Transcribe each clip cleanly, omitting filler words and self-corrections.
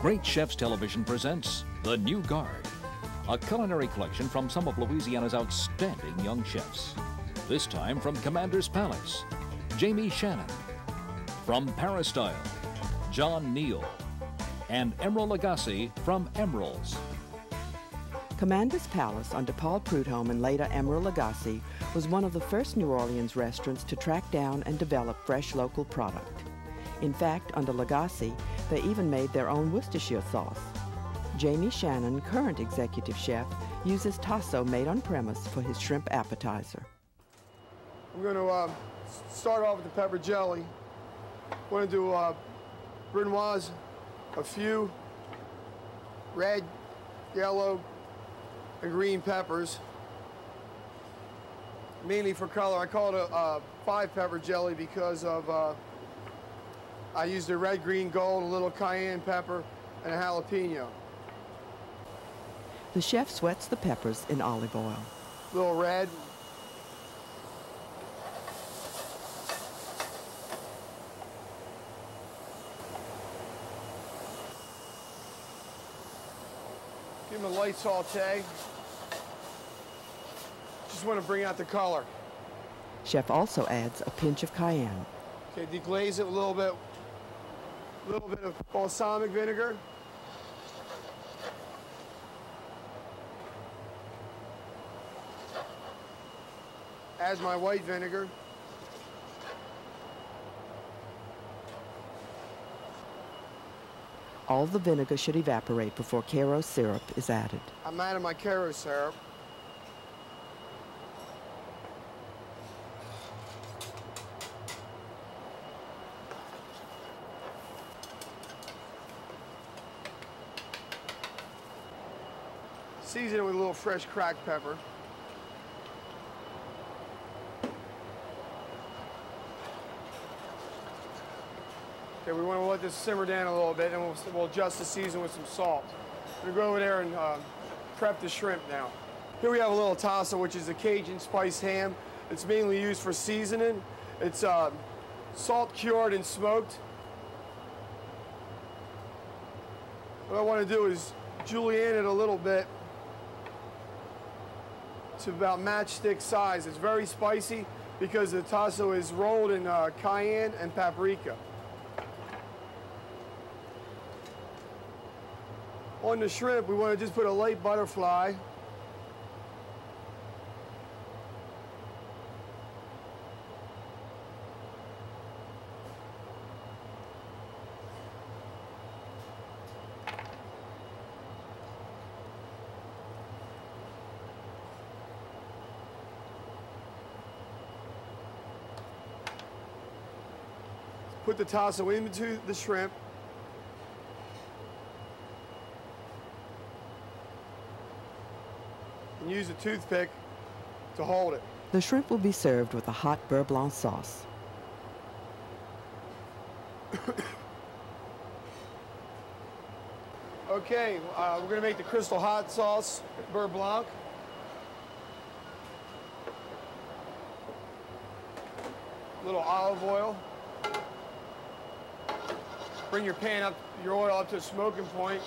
Great Chefs Television presents The New Garde, a culinary collection from some of Louisiana's outstanding young chefs. This time from Commander's Palace, Jamie Shannon. From Peristyle, John Neal. And Emerald Lagasse from Emerald's. Commander's Palace under Paul Prudhomme and later Emerald Lagasse was one of the first New Orleans restaurants to track down and develop fresh local product. In fact, under Lagasse, they even made their own Worcestershire sauce. Jamie Shannon, current executive chef, uses Tasso made on premise for his shrimp appetizer. I'm going to start off with the pepper jelly. I'm going to do brunoise, a few red, yellow, and green peppers, mainly for color. I call it a 5-pepper jelly because of I used a red, green, gold, a little cayenne pepper, and a jalapeno. The chef sweats the peppers in olive oil. A little red. Give them a light saute. Just want to bring out the color. Chef also adds a pinch of cayenne. Okay, deglaze it a little bit of balsamic vinegar. Add my white vinegar. All the vinegar should evaporate before Caro syrup is added. I'm adding my Caro syrup. Season it with a little fresh cracked pepper. Okay, we want to let this simmer down a little bit, and we'll adjust the season with some salt. We're going to go over there and prep the shrimp now. Here we have a little Tasso, which is a Cajun spiced ham. It's mainly used for seasoning. It's salt cured and smoked. What I want to do is julienne it a little bit to about matchstick size. It's very spicy because the Tasso is rolled in cayenne and paprika. On the shrimp, we want to just put a light butterfly. Put the Tasso into the shrimp. And use a toothpick to hold it. The shrimp will be served with a hot beurre blanc sauce. Okay, we're going to make the crystal hot sauce, beurre blanc. A little olive oil. Bring your pan up, your oil up to a smoking point.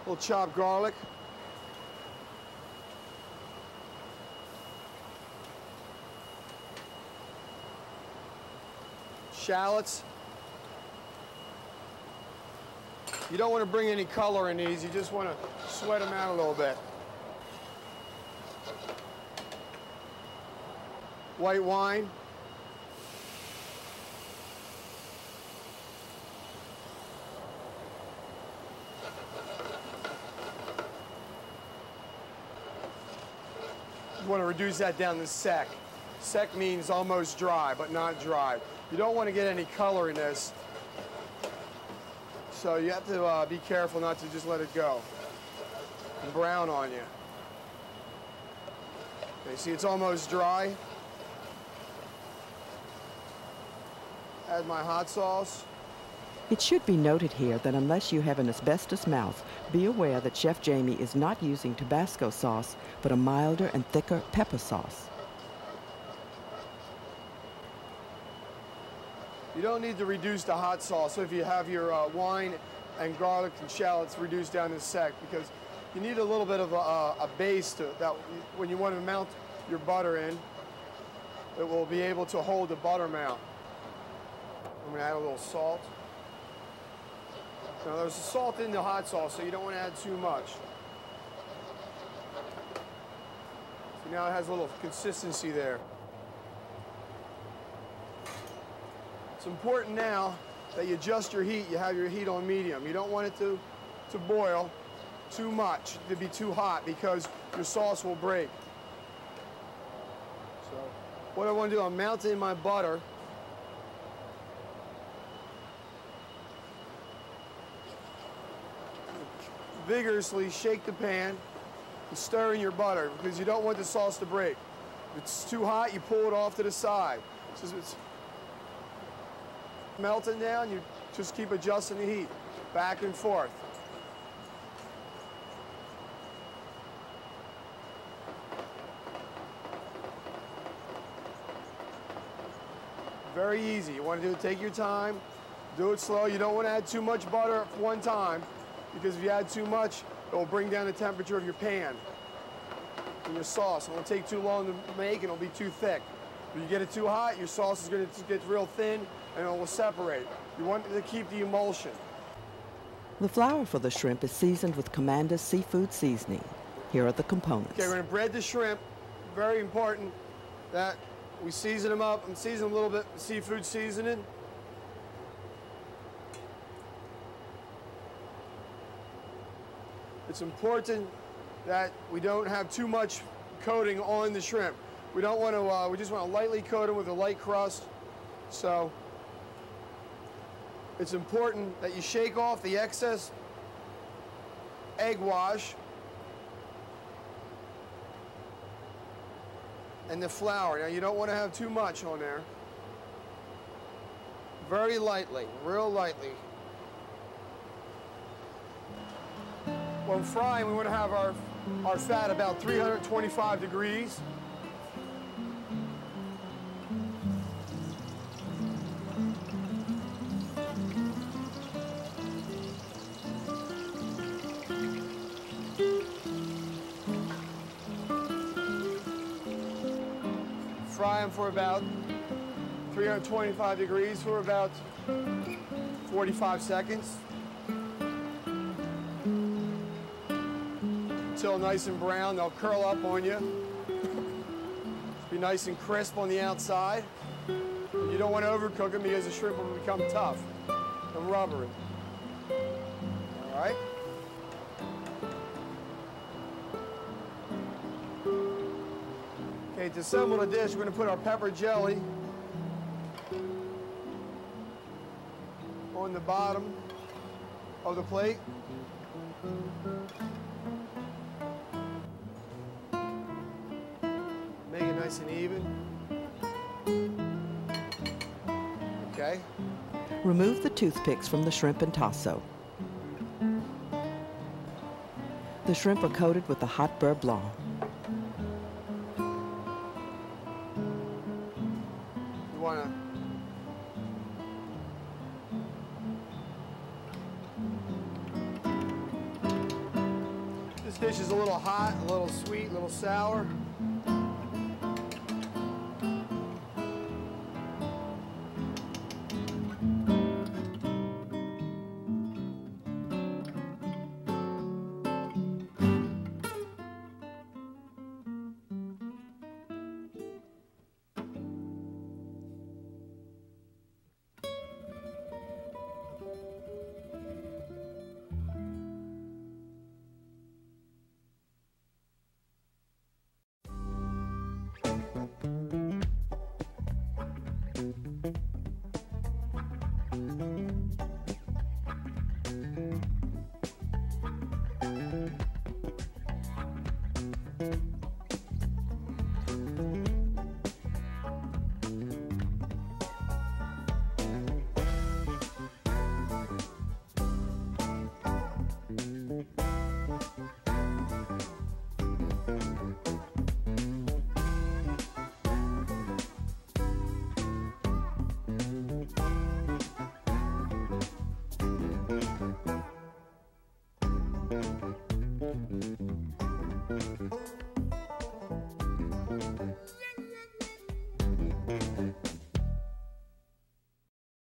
A little chopped garlic. Shallots. You don't want to bring any color in these, you just want to sweat them out a little bit. White wine. You want to reduce that down to sec. Sec means almost dry, but not dry. You don't want to get any color in this. So you have to be careful not to just let it go and brown on you. Okay, see, it's almost dry. Add my hot sauce. It should be noted here that unless you have an asbestos mouth, be aware that Chef Jamie is not using Tabasco sauce, but a milder and thicker pepper sauce. You don't need to reduce the hot sauce. So if you have your wine and garlic and shallots reduced down to sec, because you need a little bit of a base to that. When you want to mount your butter in, it will be able to hold the butter mount. I'm going to add a little salt. Now there's salt in the hot sauce, so you don't want to add too much. So now it has a little consistency there. It's important now that you adjust your heat. You have your heat on medium. You don't want it to boil too much, to be too hot, because your sauce will break. So what I want to do, I'm mounting my butter. Vigorously shake the pan and stir in your butter, because you don't want the sauce to break. If it's too hot, you pull it off to the side. So it's melting down, you just keep adjusting the heat back and forth. Very easy. You want to do it, take your time, do it slow. You don't want to add too much butter at one time, because if you add too much, it will bring down the temperature of your pan and your sauce. It won't take too long to make, and it'll be too thick. If you get it too hot, your sauce is going to get real thin, and it will separate. You want to keep the emulsion. The flour for the shrimp is seasoned with Commander's seafood seasoning. Here are the components. Okay, we're going to bread the shrimp. Very important that we season them up and season them a little bit with seafood seasoning. It's important that we don't have too much coating on the shrimp. We don't want to, we just want to lightly coat them with a light crust. So it's important that you shake off the excess egg wash and the flour. Now you don't want to have too much on there. Very lightly, real lightly. When frying, we want to have our fat about 325 degrees. Fry them for about 325 degrees for about 45 seconds. Until nice and brown, they'll curl up on you. Be nice and crisp on the outside. You don't want to overcook them because the shrimp will become tough and rubbery. All right? Okay, to assemble the dish, we're going to put our pepper jelly on the bottom of the plate. Make it nice and even. Okay. Remove the toothpicks from the shrimp and tasso. The shrimp are coated with the hot beurre blanc. You want to This dish is a little hot, a little sweet, a little sour.